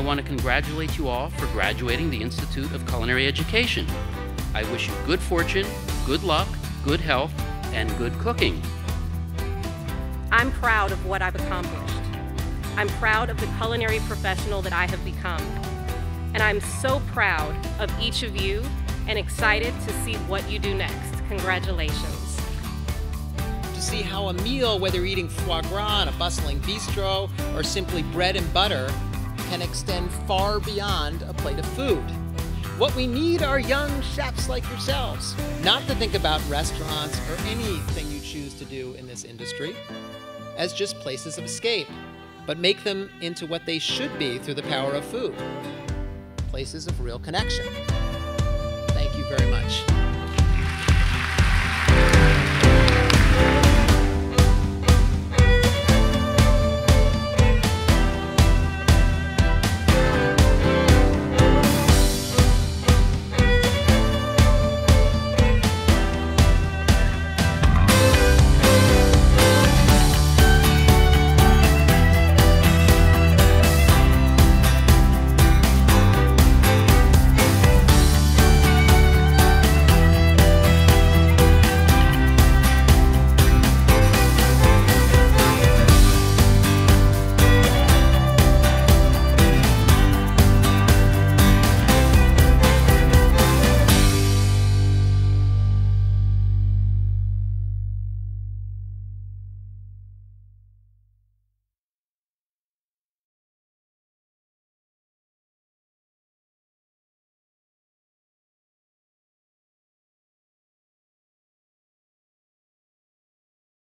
want to congratulate you all for graduating the Institute of Culinary Education. I wish you good fortune, good luck, good health, and good cooking. I'm proud of what I've accomplished. I'm proud of the culinary professional that I have become. And I'm so proud of each of you and excited to see what you do next. Congratulations. To see how a meal, whether eating foie gras in a bustling bistro or simply bread and butter, can extend far beyond a plate of food. What we need are young chefs like yourselves, not to think about restaurants or anything you choose to do in this industry as just places of escape, but make them into what they should be through the power of food, places of real connection. Thank you very much.